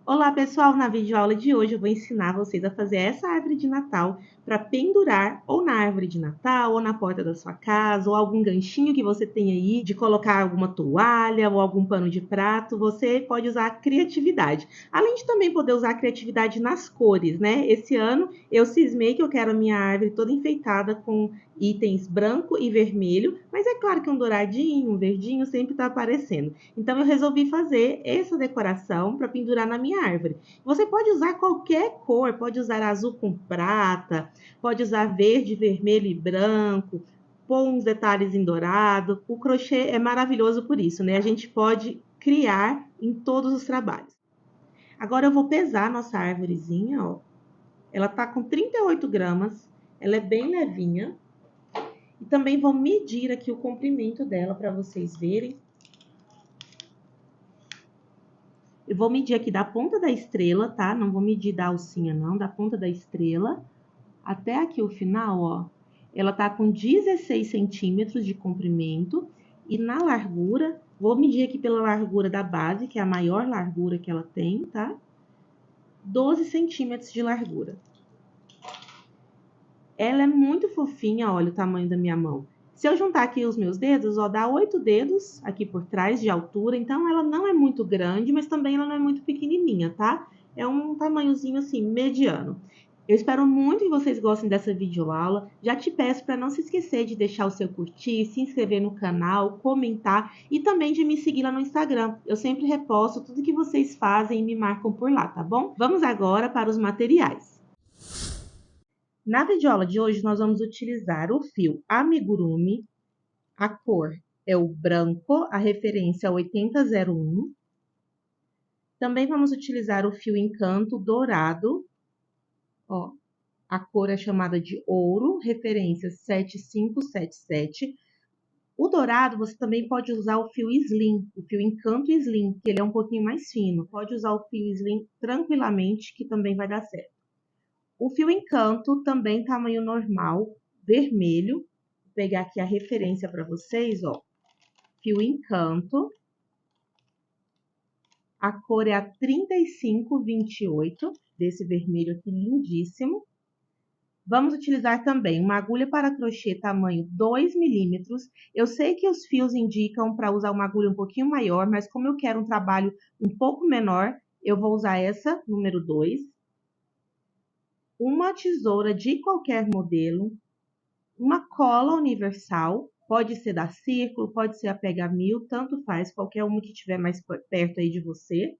Olá pessoal, na videoaula de hoje eu vou ensinar vocês a fazer essa árvore de Natal para pendurar ou na árvore de Natal, ou na porta da sua casa, ou algum ganchinho que você tem aí de colocar alguma toalha ou algum pano de prato. Você pode usar a criatividade, além de também poder usar a criatividade nas cores, né? Esse ano eu cismei que eu quero a minha árvore toda enfeitada com itens branco e vermelho, mas é claro que um douradinho, um verdinho sempre está aparecendo. Então eu resolvi fazer essa decoração para pendurar na minha árvore. Você pode usar qualquer cor, pode usar azul com prata, pode usar verde, vermelho e branco, pôr uns detalhes em dourado. O crochê é maravilhoso por isso, né? A gente pode criar em todos os trabalhos. Agora eu vou pesar a nossa árvorezinha, ó. Ela tá com 38 gramas, ela é bem levinha. E também vou medir aqui o comprimento dela para vocês verem. Eu vou medir aqui da ponta da estrela, tá? Não vou medir da alcinha, não. Da ponta da estrela até aqui o final, ó. Ela tá com 16 centímetros de comprimento. E na largura, vou medir aqui pela largura da base, que é a maior largura que ela tem, tá? 12 centímetros de largura. Ela é muito fofinha, olha o tamanho da minha mão. Se eu juntar aqui os meus dedos, ó, dá 8 dedos aqui por trás de altura. Então, ela não é muito grande, mas também ela não é muito pequenininha, tá? É um tamanhozinho, assim, mediano. Eu espero muito que vocês gostem dessa videoaula. Já te peço para não se esquecer de deixar o seu curtir, se inscrever no canal, comentar e também de me seguir lá no Instagram. Eu sempre reposto tudo que vocês fazem e me marcam por lá, tá bom? Vamos agora para os materiais. Na videoaula de hoje, nós vamos utilizar o fio amigurumi, a cor é o branco, a referência é 8001. Também vamos utilizar o fio encanto dourado, ó, a cor é chamada de ouro, referência 7577. O dourado, você também pode usar o fio slim, o fio encanto slim, que ele é um pouquinho mais fino. Pode usar o fio slim tranquilamente, que também vai dar certo. O fio encanto, também tamanho normal, vermelho. Vou pegar aqui a referência para vocês, ó. Fio encanto. A cor é a 3528, desse vermelho aqui lindíssimo. Vamos utilizar também uma agulha para crochê tamanho 2 milímetros. Eu sei que os fios indicam para usar uma agulha um pouquinho maior, mas como eu quero um trabalho um pouco menor, eu vou usar essa, número 2. Uma tesoura de qualquer modelo, uma cola universal, pode ser da Círculo, pode ser a Pega Mil, tanto faz, qualquer uma que estiver mais perto aí de você,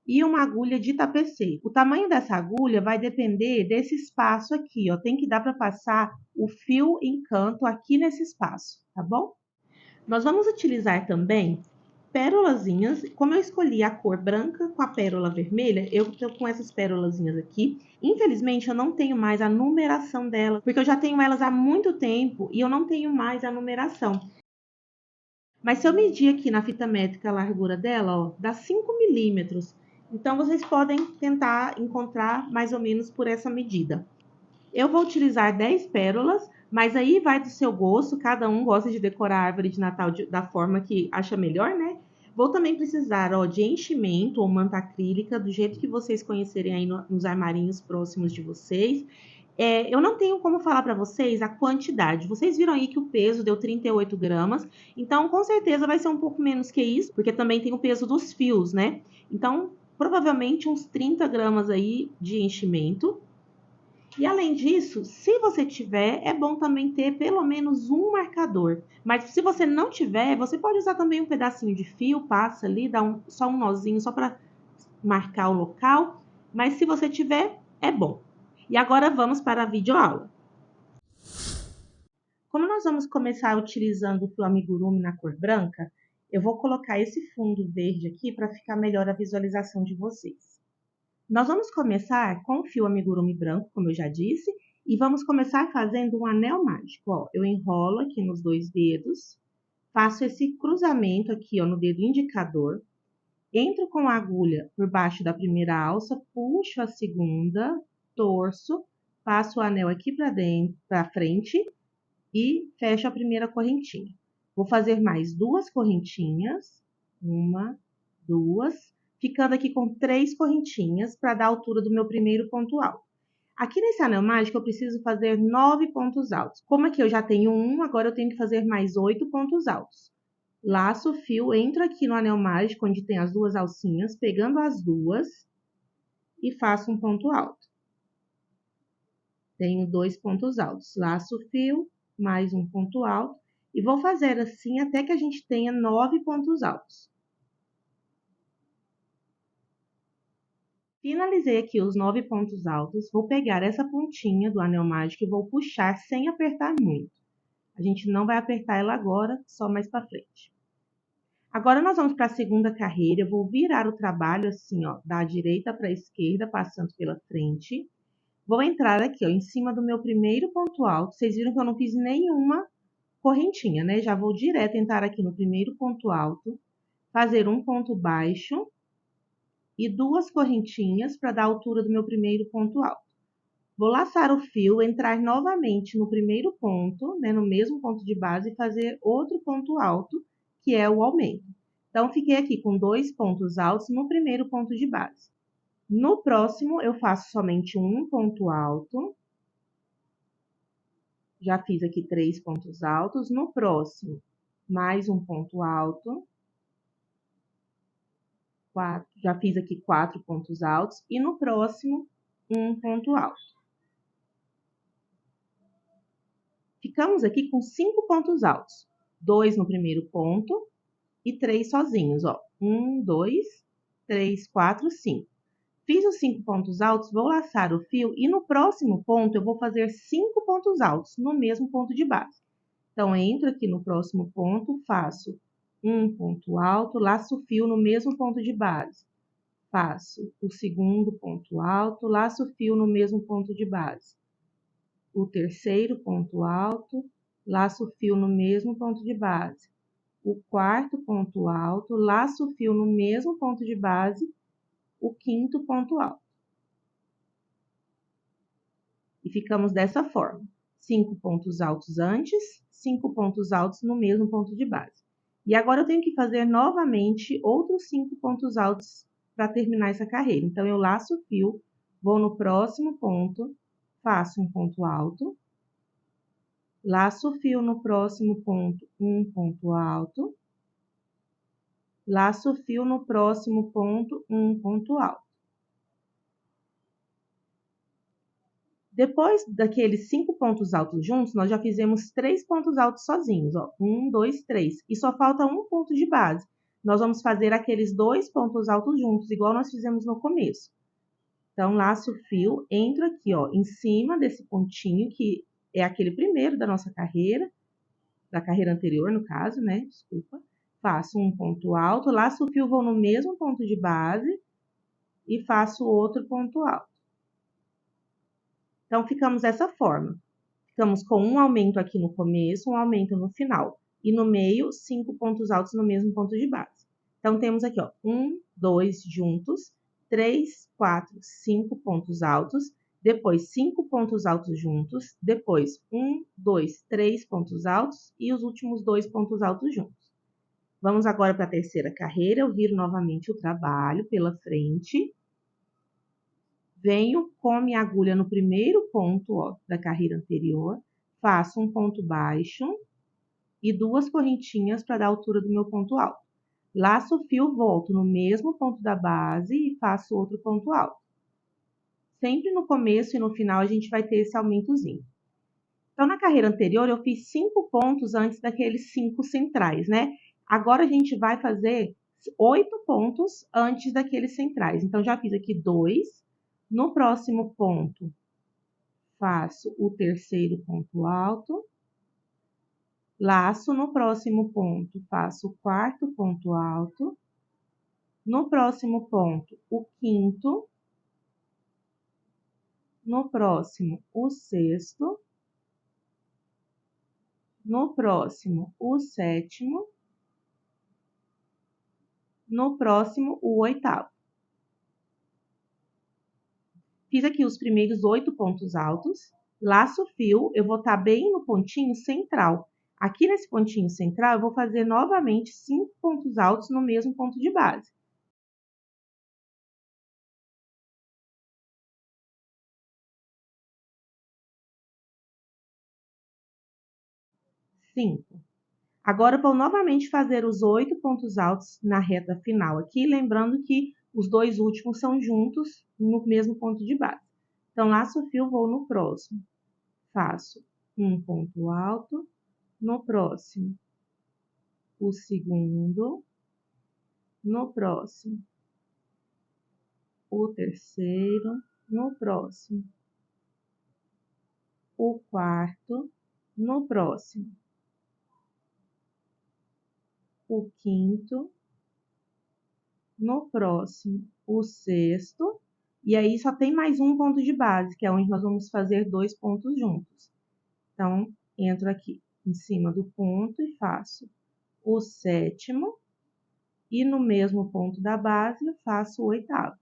e uma agulha de tapeceiro. O tamanho dessa agulha vai depender desse espaço aqui, ó, tem que dar para passar o fio encanto aqui nesse espaço, tá bom? Nós vamos utilizar também pérolazinhas. Como eu escolhi a cor branca com a pérola vermelha, eu tô com essas pérolazinhas aqui. Infelizmente, eu não tenho mais a numeração delas, porque eu já tenho elas há muito tempo e eu não tenho mais a numeração. Mas se eu medir aqui na fita métrica a largura dela, ó, dá 5 milímetros. Então, vocês podem tentar encontrar mais ou menos por essa medida. Eu vou utilizar 10 pérolas, mas aí vai do seu gosto, cada um gosta de decorar a árvore de Natal da forma que acha melhor, né? Vou também precisar, ó, de enchimento ou manta acrílica, do jeito que vocês conhecerem aí nos armarinhos próximos de vocês. Eu não tenho como falar para vocês a quantidade. Vocês viram aí que o peso deu 38 gramas, então com certeza vai ser um pouco menos que isso, porque também tem o peso dos fios, né? Então, provavelmente uns 30 gramas aí de enchimento. E além disso, se você tiver, é bom também ter pelo menos um marcador. Mas se você não tiver, você pode usar também um pedacinho de fio, passa ali, dá só um nozinho só para marcar o local. Mas se você tiver, é bom. E agora vamos para a videoaula. Como nós vamos começar utilizando o fio amigurumi na cor branca, eu vou colocar esse fundo verde aqui para ficar melhor a visualização de vocês. Nós vamos começar com o fio amigurumi branco, como eu já disse, e vamos começar fazendo um anel mágico. Ó, eu enrolo aqui nos 2 dedos, faço esse cruzamento aqui, ó, no dedo indicador, entro com a agulha por baixo da primeira alça, puxo a segunda, torço, passo o anel aqui para dentro, para frente e fecho a primeira correntinha. Vou fazer mais 2 correntinhas, 1, 2, ficando aqui com 3 correntinhas para dar a altura do meu primeiro ponto alto. Aqui nesse anel mágico, eu preciso fazer 9 pontos altos. Como aqui eu já tenho 1, agora eu tenho que fazer mais 8 pontos altos. Laço o fio, entro aqui no anel mágico, onde tem as 2 alcinhas, pegando as 2 e faço um ponto alto. Tenho 2 pontos altos. Laço o fio, mais um ponto alto, e vou fazer assim até que a gente tenha 9 pontos altos. Finalizei aqui os 9 pontos altos, vou pegar essa pontinha do anel mágico e vou puxar sem apertar muito. A gente não vai apertar ela agora, só mais para frente. Agora, nós vamos para a segunda carreira, eu vou virar o trabalho assim, ó, da direita para a esquerda, passando pela frente. Vou entrar aqui, ó, em cima do meu primeiro ponto alto. Vocês viram que eu não fiz nenhuma correntinha, né? Já vou direto entrar aqui no primeiro ponto alto, fazer um ponto baixo e 2 correntinhas para dar a altura do meu primeiro ponto alto. Vou laçar o fio, entrar novamente no primeiro ponto, né, no mesmo ponto de base, e fazer outro ponto alto, que é o aumento. Então, fiquei aqui com 2 pontos altos no primeiro ponto de base. No próximo, eu faço somente um ponto alto. Já fiz aqui 3 pontos altos. No próximo, mais um ponto alto. Já fiz aqui 4 pontos altos. E no próximo, um ponto alto. Ficamos aqui com 5 pontos altos. 2 no primeiro ponto e 3 sozinhos, ó. 1, 2, 3, 4, 5. Fiz os 5 pontos altos, vou laçar o fio e no próximo ponto eu vou fazer 5 pontos altos no mesmo ponto de base. Então, entro aqui no próximo ponto, faço um ponto alto, laço o fio no mesmo ponto de base. Faço o segundo ponto alto, laço o fio no mesmo ponto de base. O terceiro ponto alto, laço o fio no mesmo ponto de base. O quarto ponto alto, laço o fio no mesmo ponto de base, o quinto ponto alto. E ficamos dessa forma. 5 pontos altos antes, 5 pontos altos no mesmo ponto de base. E agora eu tenho que fazer novamente outros 5 pontos altos para terminar essa carreira. Então, eu laço o fio, vou no próximo ponto, faço um ponto alto, laço o fio no próximo ponto, um ponto alto, laço o fio no próximo ponto, um ponto alto. Depois daqueles 5 pontos altos juntos, nós já fizemos 3 pontos altos sozinhos, ó. 1, 2, 3. E só falta um ponto de base. Nós vamos fazer aqueles 2 pontos altos juntos, igual nós fizemos no começo. Então, laço o fio, entro aqui, ó, em cima desse pontinho, que é aquele primeiro da nossa carreira, da carreira anterior, no caso, né? Desculpa. Faço um ponto alto, laço o fio, vou no mesmo ponto de base e faço outro ponto alto. Então, ficamos dessa forma. Ficamos com um aumento aqui no começo, um aumento no final. E no meio, 5 pontos altos no mesmo ponto de base. Então, temos aqui, ó, 1, 2 juntos, 3, 4, 5 pontos altos, depois 5 pontos altos juntos, depois 1, 2, 3 pontos altos e os últimos 2 pontos altos juntos. Vamos agora para a terceira carreira, eu viro novamente o trabalho pela frente. Venho com minha agulha no primeiro ponto, ó, da carreira anterior, faço um ponto baixo e 2 correntinhas para dar a altura do meu ponto alto. Laço o fio, volto no mesmo ponto da base e faço outro ponto alto. Sempre no começo e no final a gente vai ter esse aumentozinho. Então, na carreira anterior, eu fiz 5 pontos antes daqueles 5 centrais, né? Agora, a gente vai fazer 8 pontos antes daqueles centrais. Então, já fiz aqui 2. No próximo ponto, faço o terceiro ponto alto. Laço no próximo ponto, faço o quarto ponto alto. No próximo ponto, o quinto. No próximo, o sexto. No próximo, o sétimo. No próximo, o oitavo. Fiz aqui os primeiros 8 pontos altos. Laço o fio, eu vou estar bem no pontinho central. Aqui nesse pontinho central, eu vou fazer novamente 5 pontos altos no mesmo ponto de base. 5. Agora, vou novamente fazer os 8 pontos altos na reta final aqui, lembrando que os dois últimos são juntos no mesmo ponto de base. Então, laço o fio, vou no próximo. Faço um ponto alto, no próximo, o segundo, no próximo, o terceiro, no próximo, o quarto, no próximo, o quinto, no próximo, o sexto, e aí só tem mais um ponto de base, que é onde nós vamos fazer 2 pontos juntos. Então, entro aqui em cima do ponto e faço o sétimo, e no mesmo ponto da base, eu faço o oitavo.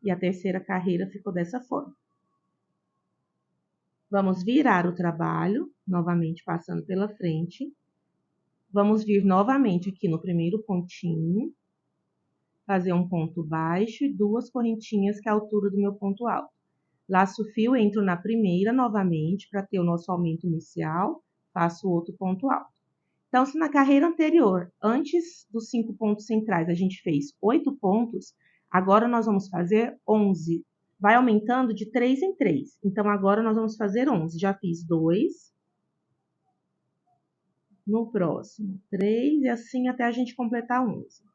E a terceira carreira ficou dessa forma. Vamos virar o trabalho, novamente passando pela frente. Vamos vir novamente aqui no primeiro pontinho, fazer um ponto baixo e 2 correntinhas, que é a altura do meu ponto alto. Laço o fio, entro na primeira novamente, para ter o nosso aumento inicial, faço outro ponto alto. Então, se na carreira anterior, antes dos 5 pontos centrais, a gente fez 8 pontos, agora nós vamos fazer 11. Vai aumentando de 3 em 3. Então, agora nós vamos fazer 11. Já fiz 2. No próximo, 3, e assim até a gente completar 11.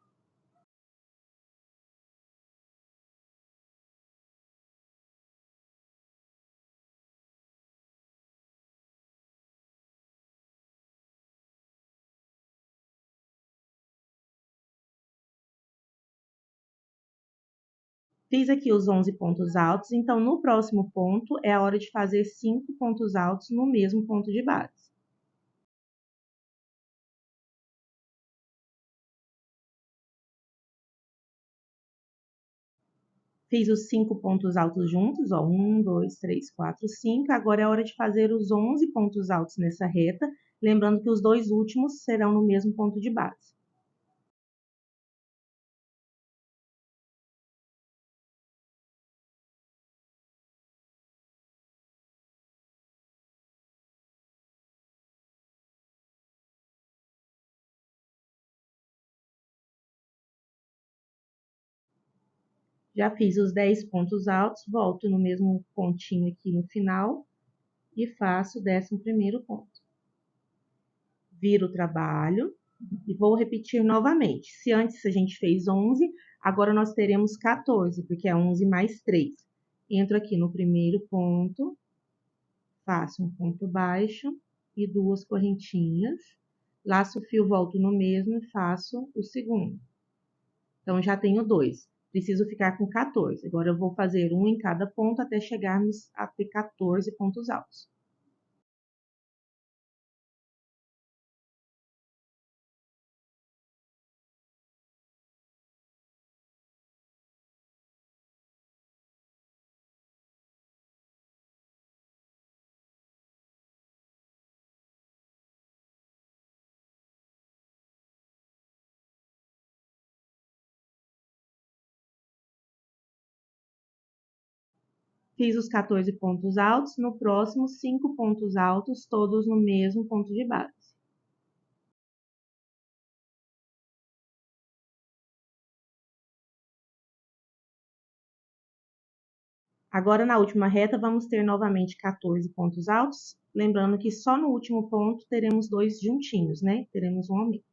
Fiz aqui os 11 pontos altos, então no próximo ponto é a hora de fazer 5 pontos altos no mesmo ponto de base. Fiz os 5 pontos altos juntos, ó, 1, 2, 3, 4, 5. Agora é a hora de fazer os 11 pontos altos nessa reta, lembrando que os dois últimos serão no mesmo ponto de base. Já fiz os 10 pontos altos, volto no mesmo pontinho aqui no final e faço o 11º ponto. Viro o trabalho e vou repetir novamente. Se antes a gente fez 11, agora nós teremos 14, porque é 11 mais 3. Entro aqui no primeiro ponto, faço um ponto baixo e 2 correntinhas. Laço o fio, volto no mesmo e faço o segundo. Então, já tenho 2. Preciso ficar com 14. Agora, eu vou fazer um em cada ponto até chegarmos a ter 14 pontos altos. Fiz os 14 pontos altos, no próximo 5 pontos altos, todos no mesmo ponto de base. Agora, na última reta, vamos ter novamente 14 pontos altos, lembrando que só no último ponto teremos 2 juntinhos, né? Teremos um aumento.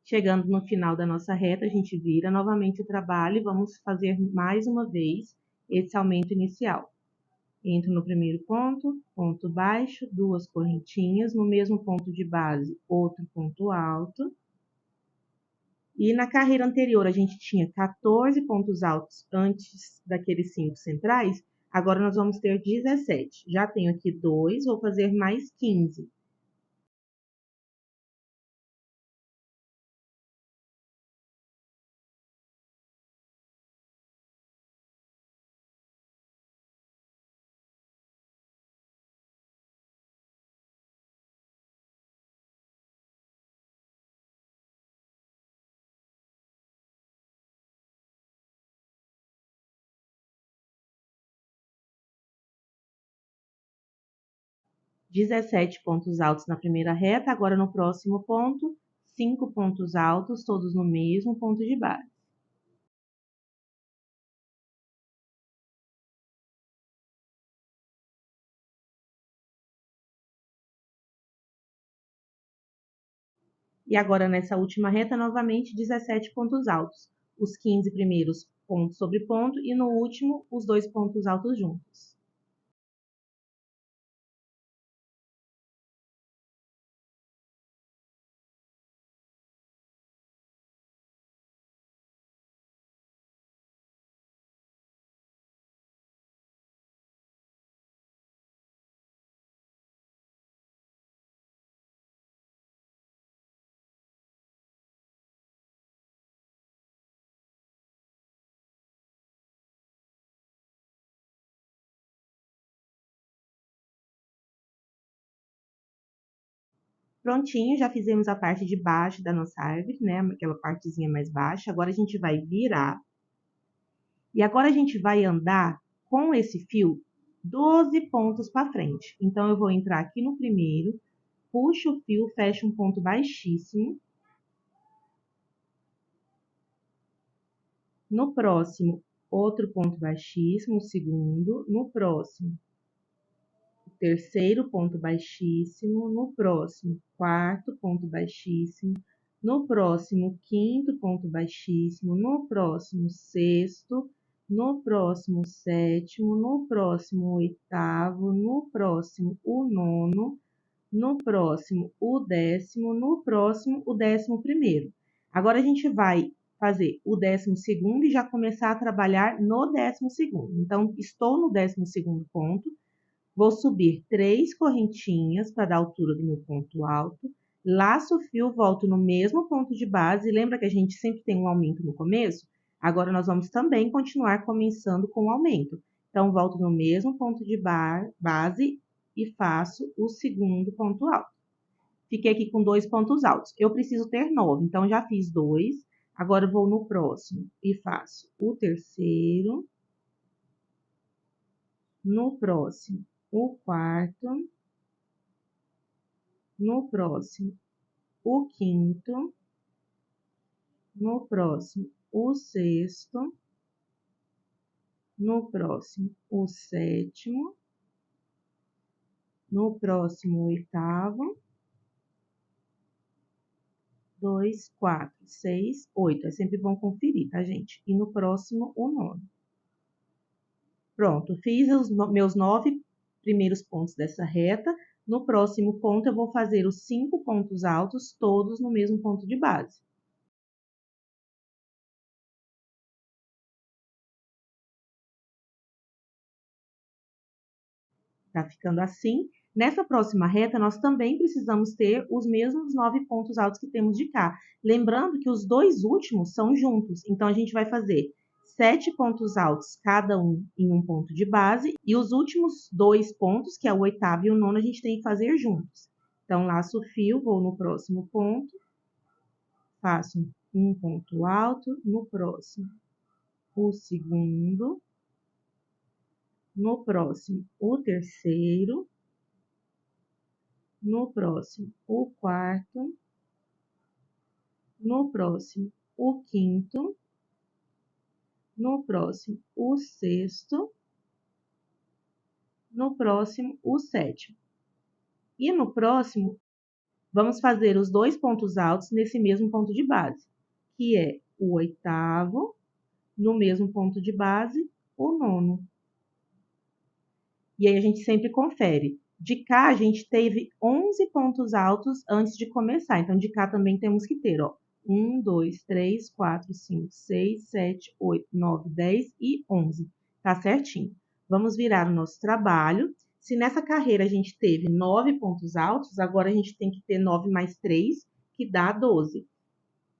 Chegando no final da nossa reta, a gente vira novamente o trabalho e vamos fazer mais uma vez esse aumento inicial. Entro no primeiro ponto, ponto baixo, 2 correntinhas, no mesmo ponto de base, outro ponto alto. E na carreira anterior, a gente tinha 14 pontos altos antes daqueles 5 centrais, Agora, nós vamos ter 17. Já tenho aqui 2, vou fazer mais 15. Dezessete pontos altos na primeira reta, agora no próximo ponto, 5 pontos altos, todos no mesmo ponto de base. E agora, nessa última reta, novamente, 17 pontos altos. Os 15 primeiros ponto sobre ponto e no último, os 2 pontos altos juntos. Prontinho, já fizemos a parte de baixo da nossa árvore, né? Aquela partezinha mais baixa. Agora, a gente vai virar. E agora, a gente vai andar com esse fio 12 pontos para frente. Então, eu vou entrar aqui no primeiro, puxo o fio, fecho um ponto baixíssimo. No próximo, outro ponto baixíssimo, o segundo. No próximo, terceiro ponto baixíssimo, no próximo, quarto ponto baixíssimo, no próximo, quinto ponto baixíssimo, no próximo, sexto, no próximo, sétimo, no próximo, oitavo, no próximo, o nono, no próximo, o décimo, no próximo, o 11º. Agora, a gente vai fazer o 12º e já começar a trabalhar no 12º. Então, estou no 12º ponto, vou subir 3 correntinhas para dar a altura do meu ponto alto, laço o fio, volto no mesmo ponto de base, lembra que a gente sempre tem um aumento no começo? Agora, nós vamos também continuar começando com o aumento. Então, volto no mesmo ponto de base e faço o segundo ponto alto. Fiquei aqui com 2 pontos altos. Eu preciso ter 9, então já fiz 2. Agora, vou no próximo e faço o terceiro. No próximo, o quarto. No próximo, o quinto. No próximo, o sexto. No próximo, o sétimo. No próximo, o oitavo. 2, 4, 6, 8. É sempre bom conferir, tá, gente? E no próximo, o nono. Pronto, fiz os meus 9 primeiros pontos dessa reta. No próximo ponto, eu vou fazer os 5 pontos altos, todos no mesmo ponto de base. Tá ficando assim. Nessa próxima reta, nós também precisamos ter os mesmos 9 pontos altos que temos de cá. Lembrando que os 2 últimos são juntos. Então, a gente vai fazer 7 pontos altos, cada um em um ponto de base. E os últimos 2 pontos, que é o oitavo e o nono, a gente tem que fazer juntos. Então, laço o fio, vou no próximo ponto. Faço um ponto alto, no próximo, o segundo. No próximo, o terceiro. No próximo, o quarto. No próximo, o quinto. No próximo, o sexto. No próximo, o sétimo. E no próximo, vamos fazer os 2 pontos altos nesse mesmo ponto de base, que é o oitavo, no mesmo ponto de base, o nono. E aí, a gente sempre confere. De cá, a gente teve 11 pontos altos antes de começar. Então, de cá também temos que ter, ó. 1, 2, 3, 4, 5, 6, 7, 8, 9, 10 e 11. Tá certinho. Vamos virar o nosso trabalho. Se nessa carreira a gente teve 9 pontos altos, agora a gente tem que ter 9 mais 3, que dá 12.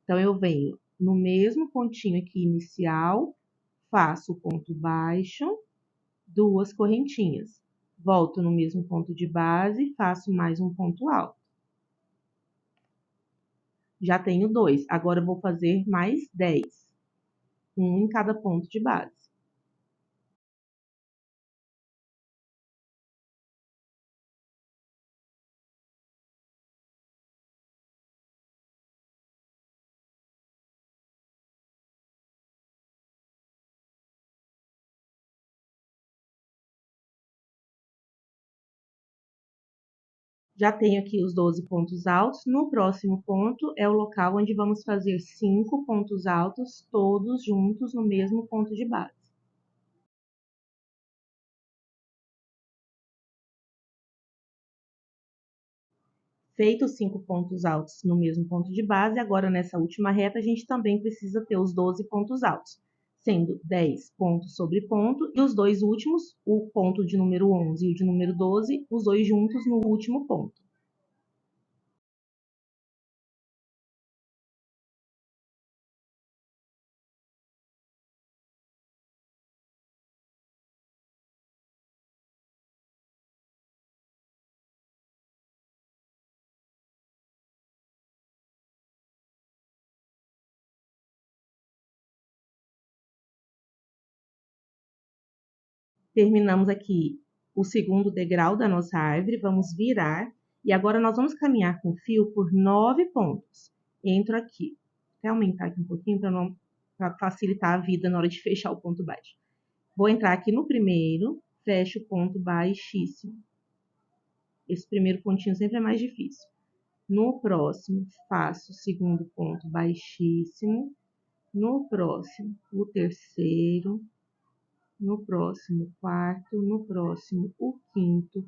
Então, eu venho no mesmo pontinho aqui inicial, faço o ponto baixo, 2 correntinhas. Volto no mesmo ponto de base, faço mais um ponto alto. Já tenho 2. Agora, eu vou fazer mais 10. Um em cada ponto de base. Já tenho aqui os 12 pontos altos. No próximo ponto é o local onde vamos fazer 5 pontos altos, todos juntos no mesmo ponto de base. Feitos os 5 pontos altos no mesmo ponto de base, agora nessa última reta a gente também precisa ter os 12 pontos altos, sendo 10 ponto sobre ponto, e os dois últimos, o ponto de número 11 e o de número 12, os dois juntos no último ponto. Terminamos aqui o segundo degrau da nossa árvore, vamos virar, e agora nós vamos caminhar com o fio por 9 pontos. Entro aqui. Vou aumentar aqui um pouquinho para facilitar a vida na hora de fechar o ponto baixo. Vou entrar aqui no primeiro, fecho o ponto baixíssimo. Esse primeiro pontinho sempre é mais difícil. No próximo, faço o segundo ponto baixíssimo. No próximo, o terceiro. No próximo, o quarto. No próximo, o quinto.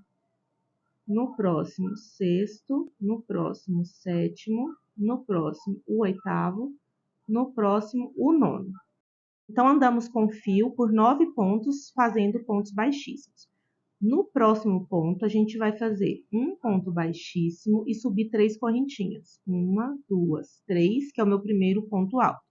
No próximo, sexto. No próximo, sétimo. No próximo, o oitavo. No próximo, o nono. Então, andamos com fio por 9 pontos, fazendo pontos baixíssimos. No próximo ponto, a gente vai fazer um ponto baixíssimo e subir 3 correntinhas. 1, 2, 3, que é o meu primeiro ponto alto.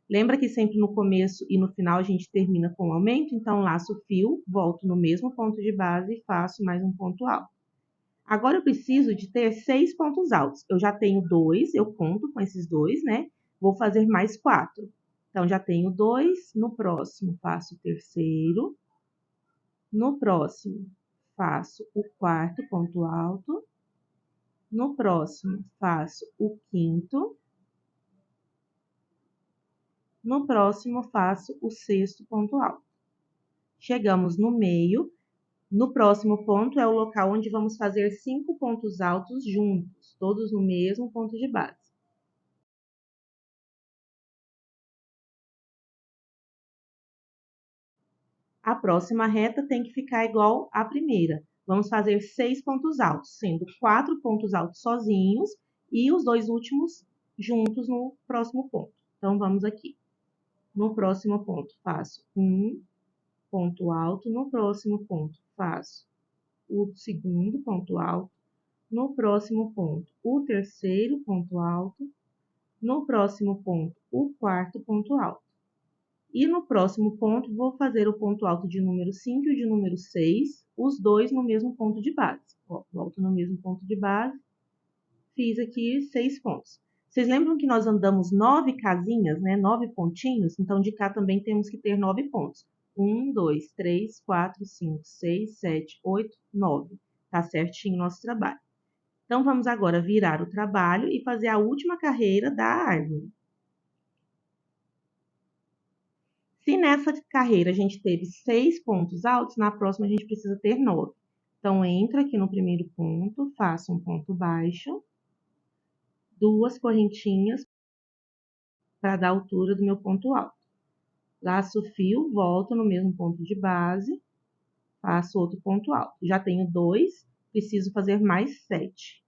Lembra que sempre no começo e no final a gente termina com aumento? Então, laço o fio, volto no mesmo ponto de base e faço mais um ponto alto. Agora, eu preciso de ter 6 pontos altos. Eu já tenho 2, eu conto com esses 2, né? Vou fazer mais 4. Então, já tenho 2, no próximo faço o terceiro. No próximo, faço o quarto ponto alto. No próximo, faço o quinto. No próximo, faço o sexto ponto alto. Chegamos no meio. No próximo ponto é o local onde vamos fazer 5 pontos altos juntos, todos no mesmo ponto de base. A próxima reta tem que ficar igual à primeira. Vamos fazer 6 pontos altos, sendo 4 pontos altos sozinhos e os dois últimos juntos no próximo ponto. Então, vamos aqui. No próximo ponto, faço um ponto alto. No próximo ponto, faço o segundo ponto alto. No próximo ponto, o terceiro ponto alto. No próximo ponto, o quarto ponto alto. E no próximo ponto, vou fazer o ponto alto de número 5 e o de número 6, os dois no mesmo ponto de base. Ó, volto no mesmo ponto de base, fiz aqui 6 pontos. Vocês lembram que nós andamos 9 casinhas, né? 9 pontinhos? Então, de cá também temos que ter 9 pontos. 1, 2, 3, 4, 5, 6, 7, 8, 9. Tá certinho o nosso trabalho. Então, vamos agora virar o trabalho e fazer a última carreira da árvore. Se nessa carreira a gente teve 6 pontos altos, na próxima a gente precisa ter 9. Então, entro aqui no primeiro ponto, faço um ponto baixo, 2 correntinhas para dar a altura do meu ponto alto. Laço o fio, volto no mesmo ponto de base, faço outro ponto alto. Já tenho 2, preciso fazer mais 7.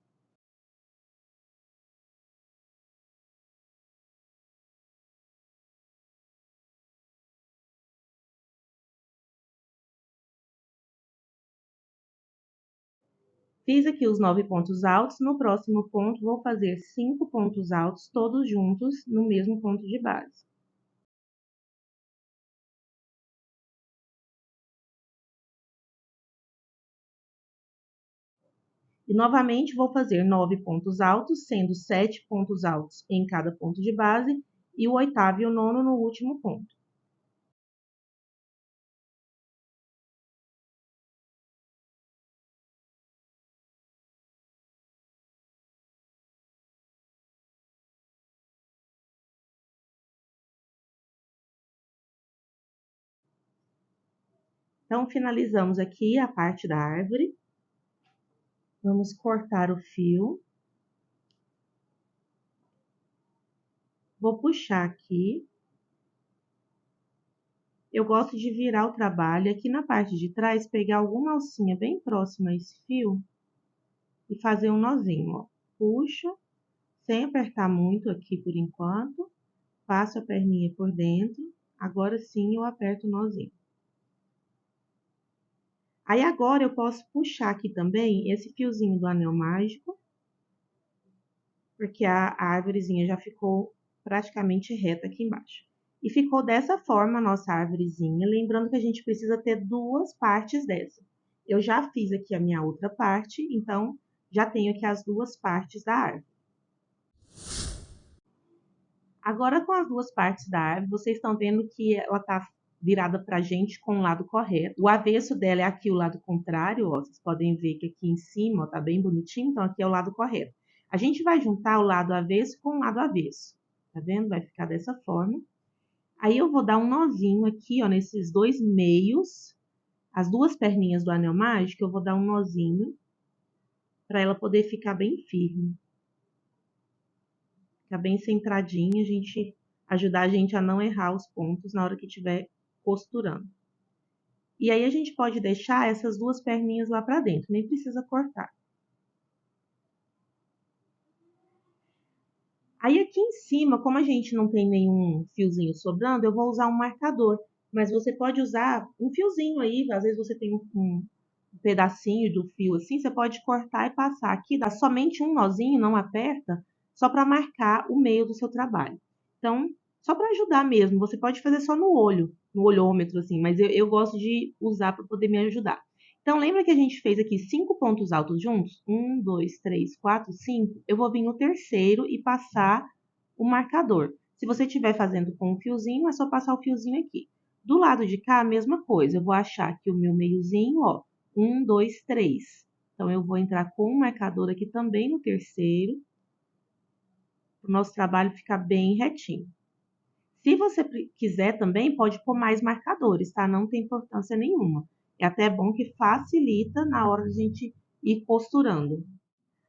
Fiz aqui os 9 pontos altos, no próximo ponto vou fazer 5 pontos altos, todos juntos no mesmo ponto de base. E novamente vou fazer 9 pontos altos, sendo 7 pontos altos em cada ponto de base, e o oitavo e o nono no último ponto. Então, finalizamos aqui a parte da árvore. Vamos cortar o fio. Vou puxar aqui. Eu gosto de virar o trabalho aqui na parte de trás, pegar alguma alcinha bem próxima a esse fio e fazer um nozinho, ó. Puxo, sem apertar muito aqui por enquanto. Passo a perninha por dentro. Agora sim eu aperto o nozinho. Aí agora eu posso puxar aqui também esse fiozinho do anel mágico, porque a árvorezinha já ficou praticamente reta aqui embaixo. E ficou dessa forma a nossa árvorezinha, lembrando que a gente precisa ter duas partes dessa. Eu já fiz aqui a minha outra parte, então já tenho aqui as duas partes da árvore. Agora com as duas partes da árvore, vocês estão vendo que ela está virada para a gente com o lado correto. O avesso dela é aqui o lado contrário, ó. Vocês podem ver que aqui em cima está bem bonitinho, então aqui é o lado correto. A gente vai juntar o lado avesso com o lado avesso, tá vendo? Vai ficar dessa forma. Aí eu vou dar um nozinho aqui, ó, nesses dois meios, as duas perninhas do anel mágico, eu vou dar um nozinho para ela poder ficar bem firme. Ficar bem centradinha, ajudar a gente a não errar os pontos na hora que estiver costurando. E aí a gente pode deixar essas duas perninhas lá para dentro, nem precisa cortar. Aí aqui em cima, como a gente não tem nenhum fiozinho sobrando, eu vou usar um marcador. Mas você pode usar um fiozinho aí, às vezes você tem um pedacinho do fio assim, você pode cortar e passar aqui, dá somente um nozinho, não aperta, só para marcar o meio do seu trabalho. Então, só para ajudar mesmo, você pode fazer só no olho, no olhômetro assim, mas eu gosto de usar para poder me ajudar. Então, lembra que a gente fez aqui 5 pontos altos juntos? 1, 2, 3, 4, 5. Eu vou vir no terceiro e passar o marcador. Se você estiver fazendo com um fiozinho, é só passar o fiozinho aqui. Do lado de cá, a mesma coisa. Eu vou achar aqui o meu meiozinho, ó. 1, 2, 3. Então, eu vou entrar com o marcador aqui também no terceiro, para o nosso trabalho ficar bem retinho. Se você quiser também, pode pôr mais marcadores, tá? Não tem importância nenhuma. É até bom que facilita na hora de a gente ir costurando.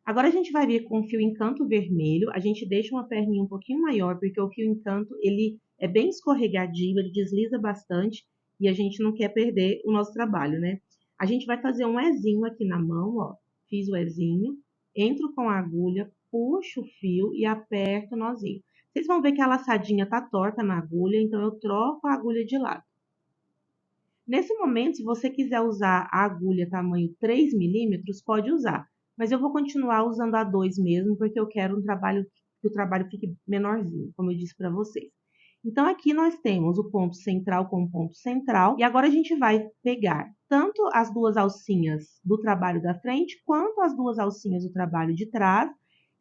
Agora a gente vai vir com o fio encanto vermelho. A gente deixa uma perninha um pouquinho maior, porque o fio encanto, ele é bem escorregadio, ele desliza bastante e a gente não quer perder o nosso trabalho, né? A gente vai fazer um Ezinho aqui na mão, ó. Fiz o Ezinho, entro com a agulha, puxo o fio e aperto o nozinho. Vocês vão ver que a laçadinha tá torta na agulha, então eu troco a agulha de lado. Nesse momento, se você quiser usar a agulha tamanho 3 milímetros, pode usar. Mas eu vou continuar usando a 2 mesmo, porque eu quero que o trabalho fique menorzinho, como eu disse para vocês. Então, aqui nós temos o ponto central com o ponto central. E agora a gente vai pegar tanto as duas alcinhas do trabalho da frente, quanto as duas alcinhas do trabalho de trás,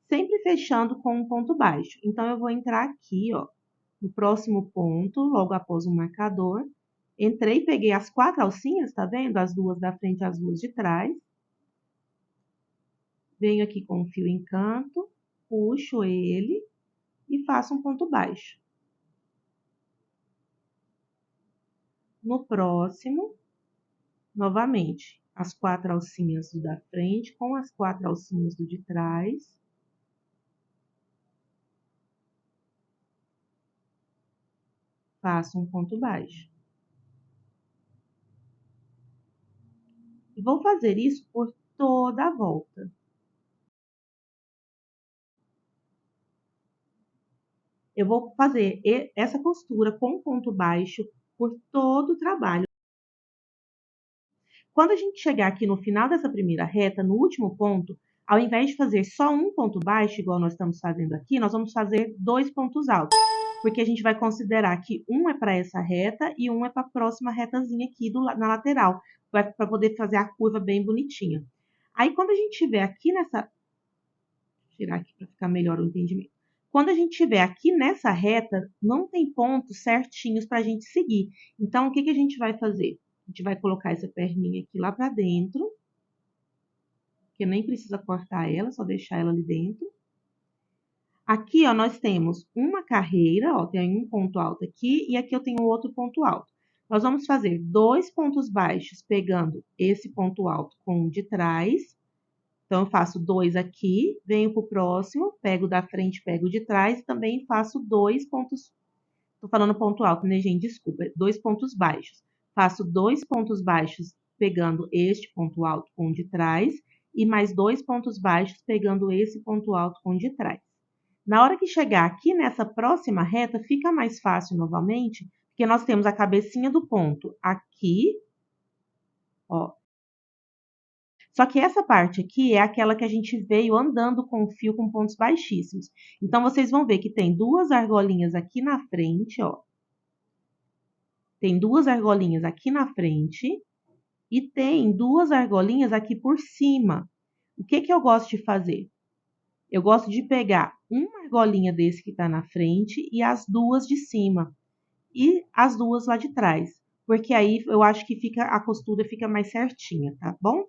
sempre fechando com um ponto baixo. Então, eu vou entrar aqui, ó, no próximo ponto, logo após o marcador. Entrei, peguei as 4 alcinhas, tá vendo? As duas da frente e as duas de trás. Venho aqui com o fio encanto, puxo ele e faço um ponto baixo. No próximo, novamente, as 4 alcinhas do da frente com as 4 alcinhas do de trás. Faço um ponto baixo. E vou fazer isso por toda a volta. Eu vou fazer essa costura com ponto baixo por todo o trabalho. Quando a gente chegar aqui no final dessa primeira reta, no último ponto, ao invés de fazer só um ponto baixo, igual nós estamos fazendo aqui, nós vamos fazer 2 pontos altos, porque a gente vai considerar que um é para essa reta e um é para a próxima retazinha aqui na lateral, para poder fazer a curva bem bonitinha. Aí, quando a gente estiver aqui nessa... Vou tirar aqui para ficar melhor o entendimento. Quando a gente estiver aqui nessa reta, não tem pontos certinhos para a gente seguir. Então, o que a gente vai fazer? A gente vai colocar essa perninha aqui lá para dentro, que nem precisa cortar ela, só deixar ela ali dentro. Aqui, ó, nós temos uma carreira, ó, tem um ponto alto aqui, e aqui eu tenho outro ponto alto. Nós vamos fazer 2 pontos baixos pegando esse ponto alto com o de trás. Então, eu faço 2 aqui, venho para o próximo, pego da frente, pego de trás, e também faço 2 pontos... Tô falando ponto alto, né, gente? Desculpa. 2 pontos baixos. Faço 2 pontos baixos pegando este ponto alto com o de trás, e mais 2 pontos baixos pegando esse ponto alto com o de trás. Na hora que chegar aqui nessa próxima reta, fica mais fácil novamente, porque nós temos a cabecinha do ponto aqui, ó. Só que essa parte aqui é aquela que a gente veio andando com o fio com pontos baixíssimos. Então, vocês vão ver que tem 2 argolinhas aqui na frente, ó. Tem 2 argolinhas aqui na frente e tem 2 argolinhas aqui por cima. O que eu gosto de fazer? Eu gosto de pegar uma argolinha desse que tá na frente e as 2 de cima. E as 2 lá de trás. Porque aí eu acho que a costura fica mais certinha, tá bom?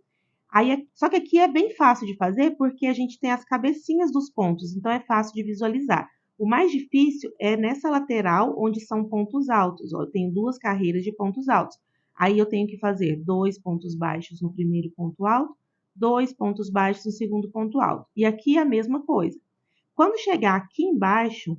Aí, só que aqui é bem fácil de fazer porque a gente tem as cabecinhas dos pontos, então é fácil de visualizar. O mais difícil é nessa lateral, onde são pontos altos. Ó, eu tenho 2 carreiras de pontos altos. Aí eu tenho que fazer 2 pontos baixos no primeiro ponto alto, 2 pontos baixos no segundo ponto alto. E aqui é a mesma coisa. Quando chegar aqui embaixo,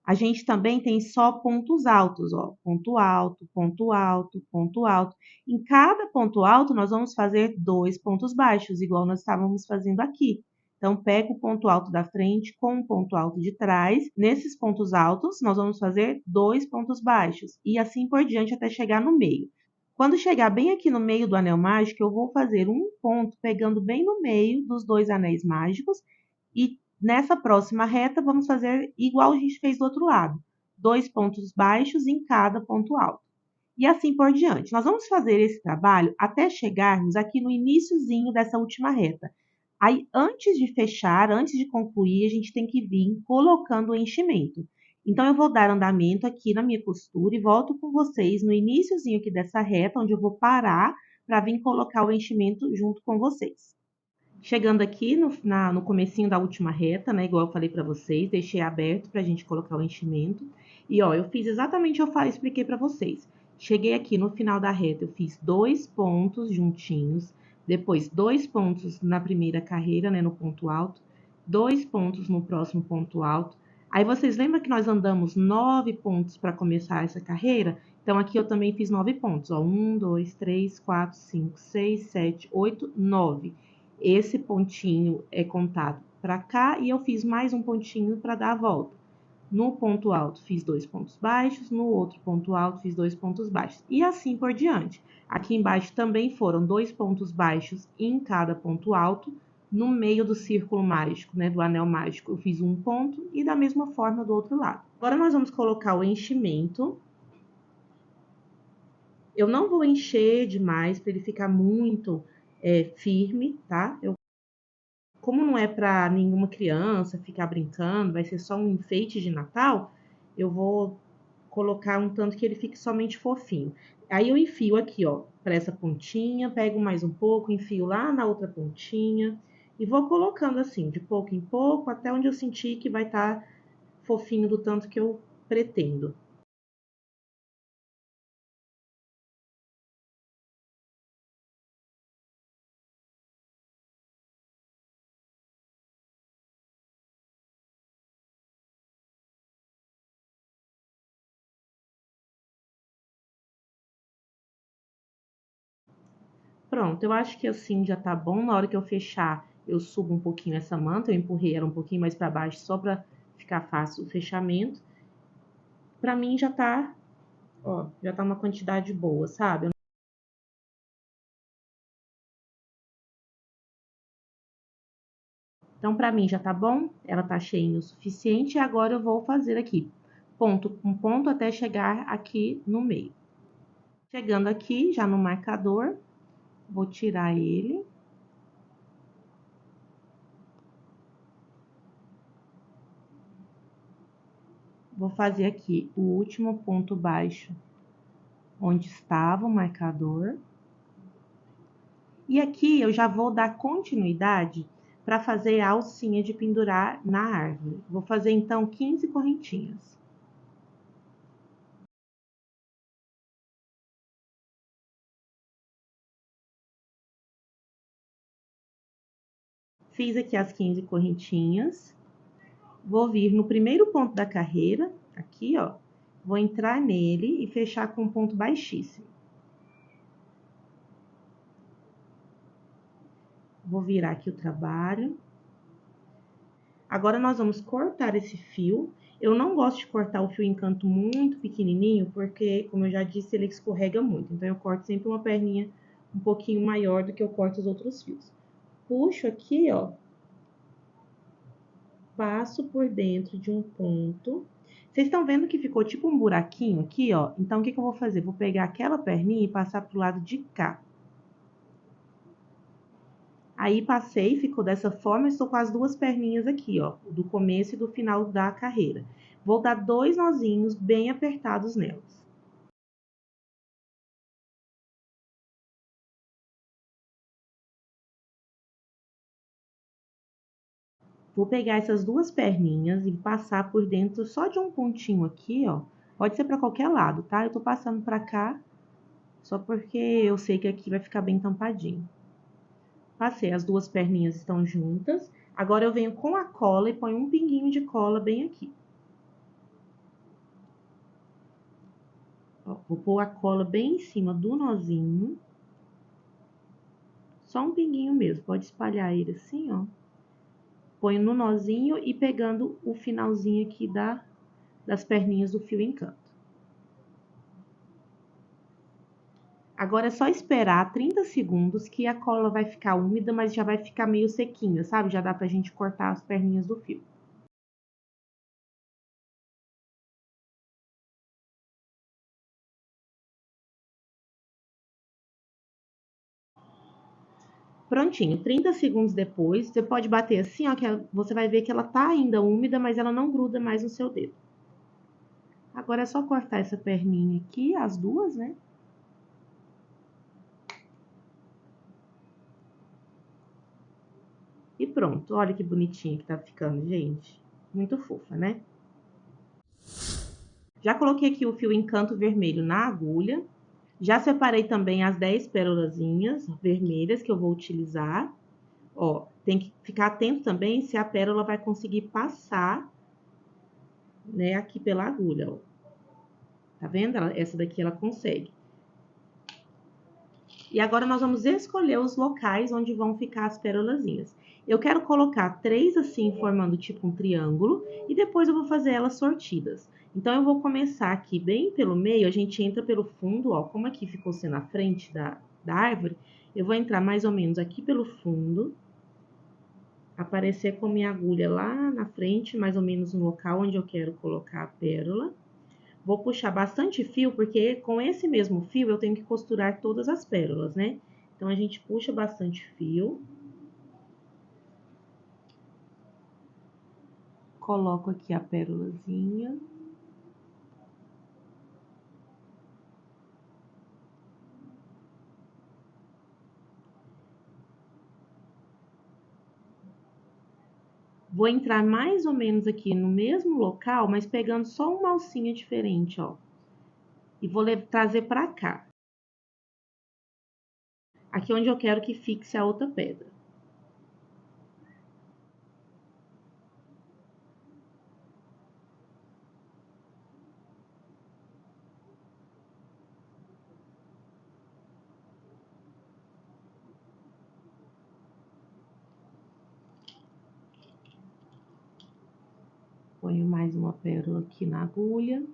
a gente também tem só pontos altos, ó. Ponto alto, ponto alto, ponto alto. Em cada ponto alto, nós vamos fazer 2 pontos baixos, igual nós estávamos fazendo aqui. Então, pega o ponto alto da frente com o ponto alto de trás. Nesses pontos altos, nós vamos fazer 2 pontos baixos. E assim por diante até chegar no meio. Quando chegar bem aqui no meio do anel mágico, eu vou fazer um ponto pegando bem no meio dos 2 anéis mágicos e nessa próxima reta, vamos fazer igual a gente fez do outro lado. 2 pontos baixos em cada ponto alto. E assim por diante. Nós vamos fazer esse trabalho até chegarmos aqui no iniciozinho dessa última reta. Aí, antes de fechar, antes de concluir, a gente tem que vir colocando o enchimento. Então, eu vou dar andamento aqui na minha costura e volto com vocês no iniciozinho aqui dessa reta, onde eu vou parar para vir colocar o enchimento junto com vocês. Chegando aqui no comecinho da última reta, né, igual eu falei para vocês, deixei aberto para a gente colocar o enchimento. E, ó, eu fiz exatamente o que eu expliquei para vocês. Cheguei aqui no final da reta, eu fiz 2 pontos juntinhos, depois 2 pontos na primeira carreira, né, no ponto alto, 2 pontos no próximo ponto alto. Aí, vocês lembram que nós andamos 9 pontos para começar essa carreira? Então, aqui eu também fiz 9 pontos, ó, 1, 2, 3, 4, 5, 6, 7, 8, 9. Esse pontinho é contado para cá e eu fiz mais um pontinho para dar a volta. No ponto alto, fiz 2 pontos baixos, no outro ponto alto, fiz 2 pontos baixos. E assim por diante. Aqui embaixo também foram 2 pontos baixos em cada ponto alto. No meio do círculo mágico, né, do anel mágico, eu fiz um ponto e da mesma forma do outro lado. Agora, nós vamos colocar o enchimento. Eu não vou encher demais para ele ficar muito firme, tá? Como não é para nenhuma criança ficar brincando, vai ser só um enfeite de Natal, eu vou colocar um tanto que ele fique somente fofinho. Aí eu enfio aqui, ó, para essa pontinha, pego mais um pouco, enfio lá na outra pontinha e vou colocando assim, de pouco em pouco, até onde eu sentir que vai estar fofinho do tanto que eu pretendo. Pronto, eu acho que assim já tá bom. Na hora que eu fechar, eu subo um pouquinho essa manta, eu empurrei ela um pouquinho mais para baixo só para ficar fácil o fechamento. Pra mim já tá, ó, já tá uma quantidade boa, sabe? Então, para mim já tá bom, ela tá cheinha o suficiente, e agora eu vou fazer aqui, ponto com ponto, até chegar aqui no meio. Chegando aqui, já no marcador, vou tirar ele. Vou fazer aqui o último ponto baixo, onde estava o marcador. E aqui eu já vou dar continuidade para fazer a alcinha de pendurar na árvore. Vou fazer então 15 correntinhas. Fiz aqui as 15 correntinhas. Vou vir no primeiro ponto da carreira, aqui, ó. Vou entrar nele e fechar com um ponto baixíssimo. Vou virar aqui o trabalho. Agora, nós vamos cortar esse fio. Eu não gosto de cortar o fio encanto muito pequenininho, porque, como eu já disse, ele escorrega muito. Então, eu corto sempre uma perninha um pouquinho maior do que eu corto os outros fios. Puxo aqui, ó. Passo por dentro de um ponto. Vocês estão vendo que ficou tipo um buraquinho aqui, ó? Então, o que que eu vou fazer? Vou pegar aquela perninha e passar pro lado de cá. Aí, passei, ficou dessa forma, estou com as duas perninhas aqui, ó, do começo e do final da carreira. Vou dar 2 nozinhos bem apertados nelas. Vou pegar essas duas perninhas e passar por dentro só de um pontinho aqui, ó. Pode ser para qualquer lado, tá? Eu tô passando para cá, só porque eu sei que aqui vai ficar bem tampadinho. Passei, as duas perninhas estão juntas. Agora, eu venho com a cola e ponho um pinguinho de cola bem aqui. Ó, vou pôr a cola bem em cima do nozinho. Só um pinguinho mesmo, pode espalhar ele assim, ó. Ponho no nozinho e pegando o finalzinho aqui das perninhas do fio encanto. Agora é só esperar 30 segundos que a cola vai ficar úmida, mas já vai ficar meio sequinha, sabe? Já dá pra gente cortar as perninhas do fio. Prontinho, 30 segundos depois, você pode bater assim, ó, que você vai ver que ela tá ainda úmida, mas ela não gruda mais no seu dedo. Agora é só cortar essa perninha aqui, as duas, né? E pronto, olha que bonitinha que tá ficando, gente. Muito fofa, né? Já coloquei aqui o fio encanto vermelho na agulha. Já separei também as 10 pérolazinhas vermelhas que eu vou utilizar. Ó, tem que ficar atento também se a pérola vai conseguir passar, né, aqui pela agulha, ó. Tá vendo? Essa daqui ela consegue. E agora nós vamos escolher os locais onde vão ficar as pérolazinhas. Eu quero colocar 3 assim, formando tipo um triângulo, e depois eu vou fazer elas sortidas. Então, eu vou começar aqui bem pelo meio, a gente entra pelo fundo, ó, como aqui ficou sendo a frente da árvore, eu vou entrar mais ou menos aqui pelo fundo, aparecer com minha agulha lá na frente, mais ou menos no local onde eu quero colocar a pérola. Vou puxar bastante fio, porque com esse mesmo fio eu tenho que costurar todas as pérolas, né? Então, a gente puxa bastante fio. Coloco aqui a pérolazinha. Vou entrar mais ou menos aqui no mesmo local, mas pegando só uma alcinha diferente, ó. E vou trazer pra cá. Aqui onde eu quero que fixe a outra pedra. Ponho mais uma pérola aqui na agulha.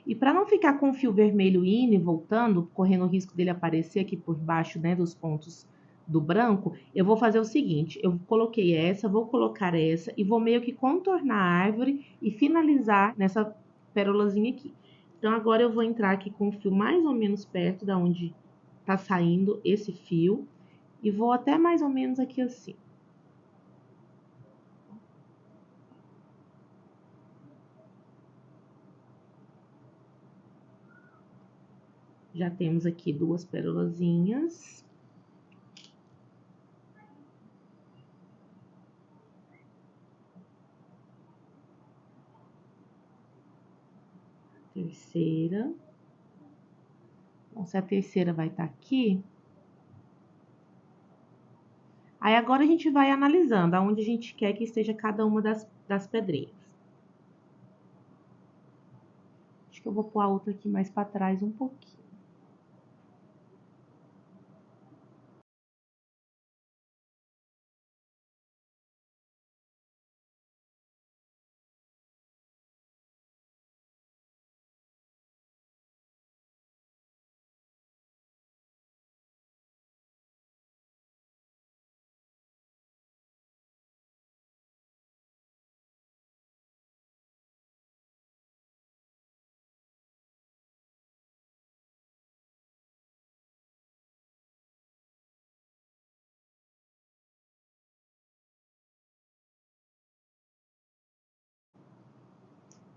E para não ficar com o fio vermelho indo e voltando, correndo o risco dele aparecer aqui por baixo, né, dos pontos do branco, eu vou fazer o seguinte, eu coloquei essa, vou colocar essa e vou meio que contornar a árvore e finalizar nessa pérolazinha aqui. Então, agora eu vou entrar aqui com o fio mais ou menos perto da onde tá saindo esse fio e vou até mais ou menos aqui assim. Já temos aqui duas pérolazinhas. Terceira. Bom, se a terceira vai estar aqui. Aí agora a gente vai analisando aonde a gente quer que esteja cada uma das pedrinhas. Acho que eu vou pôr a outra aqui mais para trás um pouquinho.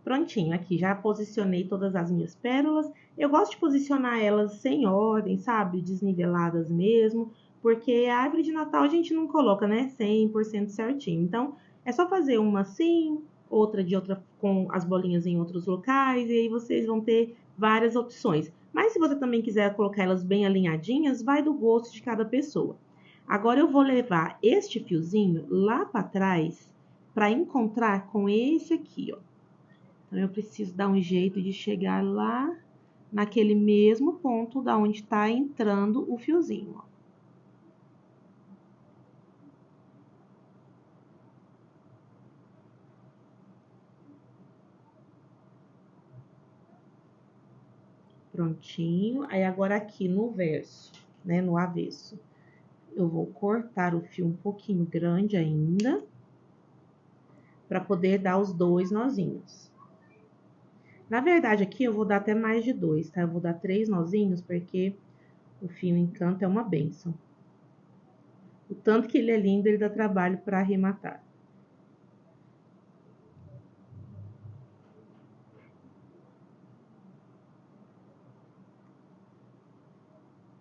Prontinho, aqui já posicionei todas as minhas pérolas. Eu gosto de posicionar elas sem ordem, sabe? Desniveladas mesmo, porque a árvore de Natal a gente não coloca, né, 100% certinho. Então, é só fazer uma assim, outra de outra com as bolinhas em outros locais, e aí vocês vão ter várias opções. Mas se você também quiser colocar elas bem alinhadinhas, vai do gosto de cada pessoa. Agora eu vou levar este fiozinho lá para trás para encontrar com esse aqui, ó. Então, eu preciso dar um jeito de chegar lá naquele mesmo ponto da onde está entrando o fiozinho, ó. Prontinho. Aí, agora aqui no verso, né, no avesso, eu vou cortar o fio um pouquinho grande ainda, para poder dar os dois nozinhos. Na verdade, aqui eu vou dar até mais de dois, tá? Eu vou dar 3 nozinhos, porque o fio encanto é uma bênção. O tanto que ele é lindo, ele dá trabalho para arrematar.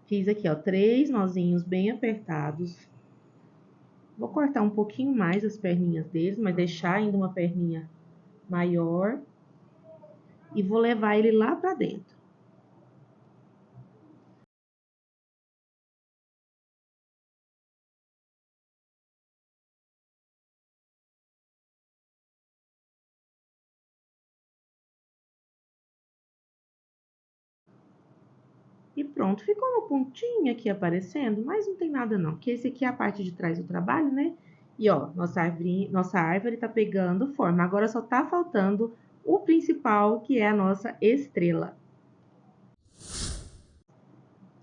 Fiz aqui, ó, 3 nozinhos bem apertados. Vou cortar um pouquinho mais as perninhas deles, mas deixar ainda uma perninha maior. E vou levar ele lá pra dentro. E pronto, ficou uma pontinha aqui aparecendo, mas não tem nada não, porque esse aqui é a parte de trás do trabalho, né? E ó, nossa árvore tá pegando forma. Agora só tá faltando o principal, que é a nossa estrela.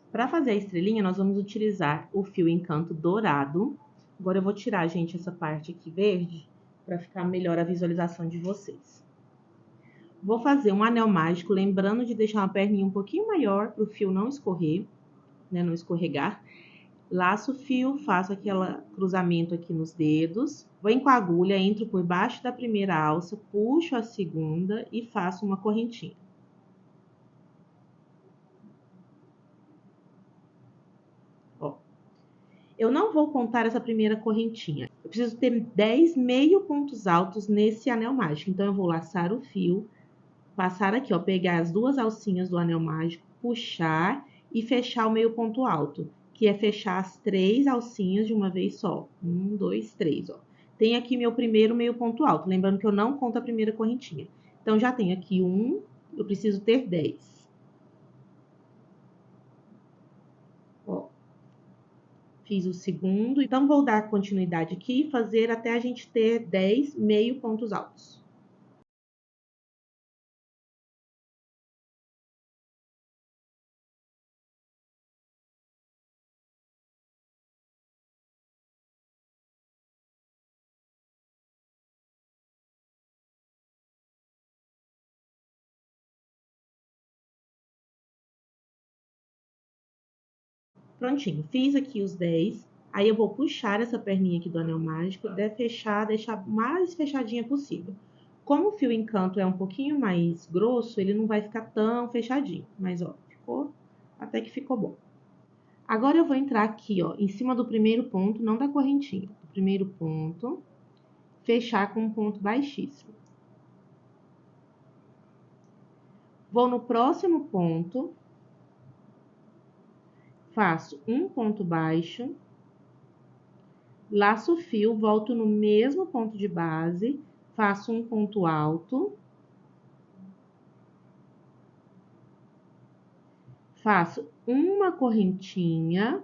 Para fazer a estrelinha, nós vamos utilizar o fio encanto dourado. Agora eu vou tirar, gente, essa parte aqui verde, para ficar melhor a visualização de vocês. Vou fazer um anel mágico, lembrando de deixar uma perninha um pouquinho maior para o fio não escorrer, né, não escorregar. Laço o fio, faço aquele cruzamento aqui nos dedos, venho com a agulha, entro por baixo da primeira alça, puxo a segunda e faço uma correntinha. Ó, eu não vou contar essa primeira correntinha. Eu preciso ter 10 meio pontos altos nesse anel mágico. Então, eu vou laçar o fio, passar aqui, ó, pegar as duas alcinhas do anel mágico, puxar e fechar o meio ponto alto, que é fechar as 3 alcinhas de uma vez só. 1, 2, 3, ó. Tem aqui meu primeiro meio ponto alto, lembrando que eu não conto a primeira correntinha. Então, já tenho aqui 1, eu preciso ter 10. Ó, fiz o segundo, então vou dar continuidade aqui e fazer até a gente ter 10 meio pontos altos. Prontinho, fiz aqui os 10. Aí eu vou puxar essa perninha aqui do anel mágico, deixar mais fechadinha possível. Como o fio encanto é um pouquinho mais grosso, ele não vai ficar tão fechadinho. Mas, ó, até que ficou bom. Agora eu vou entrar aqui, ó, em cima do primeiro ponto, não da correntinha. Do primeiro ponto, fechar com um ponto baixíssimo. Vou no próximo ponto, faço um ponto baixo, laço o fio, volto no mesmo ponto de base, faço um ponto alto, faço uma correntinha.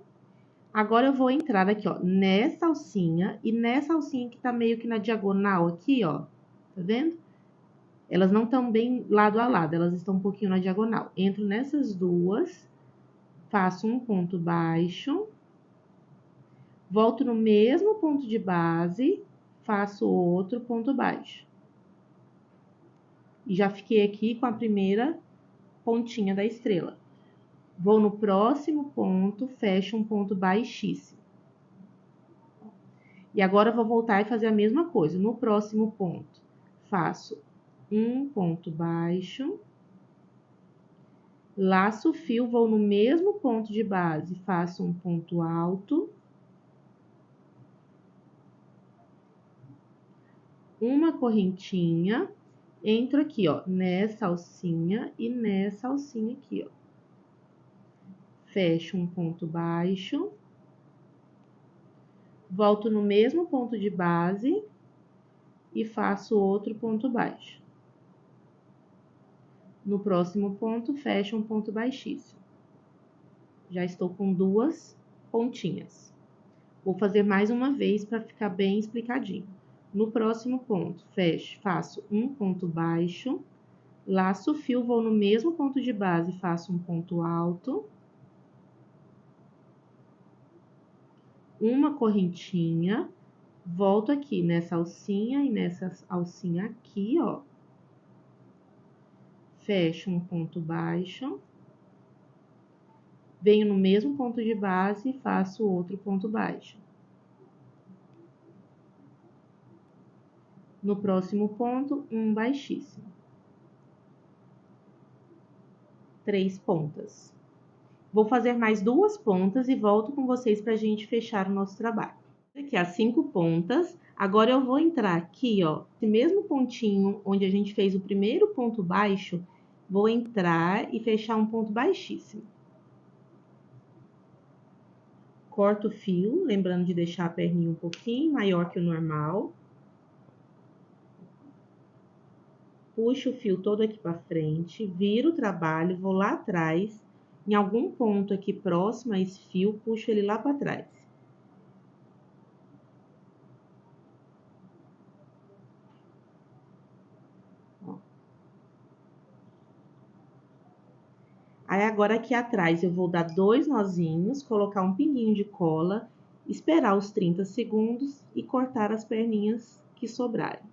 Agora eu vou entrar aqui, ó, nessa alcinha e nessa alcinha que tá meio que na diagonal aqui, ó, tá vendo? Elas não estão bem lado a lado, elas estão um pouquinho na diagonal. Entro nessas duas, faço um ponto baixo, volto no mesmo ponto de base, faço outro ponto baixo. E já fiquei aqui com a primeira pontinha da estrela. Vou no próximo ponto, fecho um ponto baixíssimo. E agora eu vou voltar e fazer a mesma coisa. No próximo ponto, faço um ponto baixo, laço o fio, vou no mesmo ponto de base, faço um ponto alto, uma correntinha, entro aqui, ó, nessa alcinha e nessa alcinha aqui, ó. Fecho um ponto baixo, volto no mesmo ponto de base e faço outro ponto baixo. No próximo ponto, fecho um ponto baixíssimo. Já estou com duas pontinhas. Vou fazer mais uma vez para ficar bem explicadinho. No próximo ponto, faço um ponto baixo, laço o fio, vou no mesmo ponto de base, faço um ponto alto, uma correntinha, volto aqui nessa alcinha e nessa alcinha aqui, ó. Fecho um ponto baixo, venho no mesmo ponto de base e faço outro ponto baixo. No próximo ponto, um baixíssimo. 3 pontas. Vou fazer mais 2 pontas e volto com vocês pra gente fechar o nosso trabalho. Aqui as 5 pontas. Agora eu vou entrar aqui, ó, esse mesmo pontinho onde a gente fez o primeiro ponto baixo, vou entrar e fechar um ponto baixíssimo. Corto o fio, lembrando de deixar a perninha um pouquinho maior que o normal. Puxo o fio todo aqui pra frente, viro o trabalho, vou lá atrás, em algum ponto aqui próximo a esse fio, puxo ele lá pra trás. Aí, agora aqui atrás, eu vou dar 2 nozinhos, colocar um pinguinho de cola, esperar os 30 segundos e cortar as perninhas que sobrarem.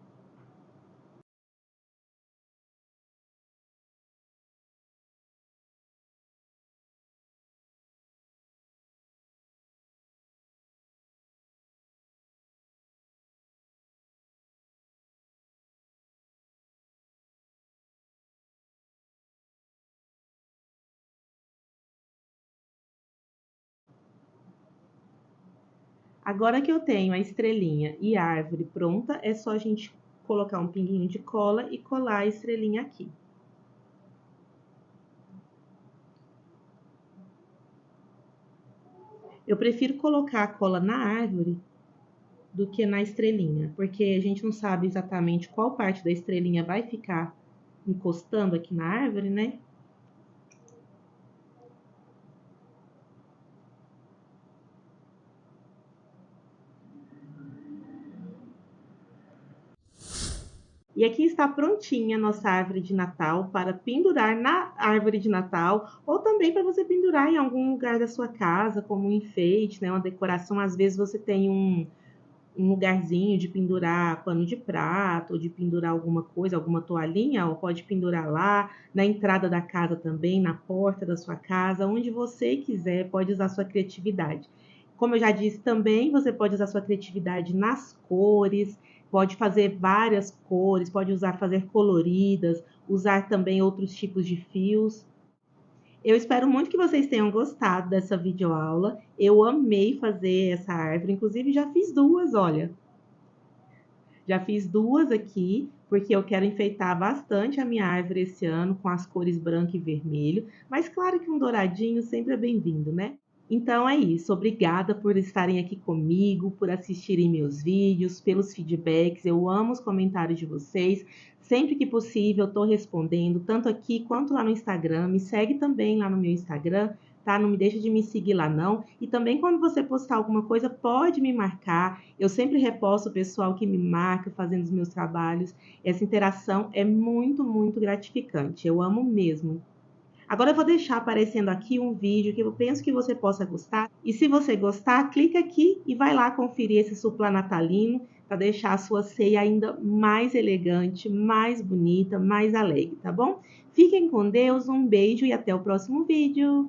Agora que eu tenho a estrelinha e a árvore pronta, é só a gente colocar um pinguinho de cola e colar a estrelinha aqui. Eu prefiro colocar a cola na árvore do que na estrelinha, porque a gente não sabe exatamente qual parte da estrelinha vai ficar encostando aqui na árvore, né? E aqui está prontinha a nossa árvore de Natal para pendurar na árvore de Natal ou também para você pendurar em algum lugar da sua casa, como um enfeite, né, uma decoração. Às vezes você tem um lugarzinho de pendurar pano de prato, ou de pendurar alguma coisa, alguma toalhinha, ou pode pendurar lá, na entrada da casa também, na porta da sua casa, onde você quiser, pode usar sua criatividade. Como eu já disse também, você pode usar sua criatividade nas cores, pode fazer várias cores, pode fazer coloridas, usar também outros tipos de fios. Eu espero muito que vocês tenham gostado dessa videoaula. Eu amei fazer essa árvore, inclusive já fiz duas, olha. Já fiz duas aqui, porque eu quero enfeitar bastante a minha árvore esse ano com as cores branco e vermelho. Mas claro que um douradinho sempre é bem-vindo, né? Então é isso. Obrigada por estarem aqui comigo, por assistirem meus vídeos, pelos feedbacks. Eu amo os comentários de vocês. Sempre que possível, eu estou respondendo, tanto aqui quanto lá no Instagram. Me segue também lá no meu Instagram, tá? Não me deixa de me seguir lá, não. E também, quando você postar alguma coisa, pode me marcar. Eu sempre reposto o pessoal que me marca fazendo os meus trabalhos. Essa interação é muito, muito gratificante. Eu amo mesmo. Agora eu vou deixar aparecendo aqui um vídeo que eu penso que você possa gostar. E se você gostar, clica aqui e vai lá conferir esse suplá natalino para deixar a sua ceia ainda mais elegante, mais bonita, mais alegre, tá bom? Fiquem com Deus, um beijo e até o próximo vídeo.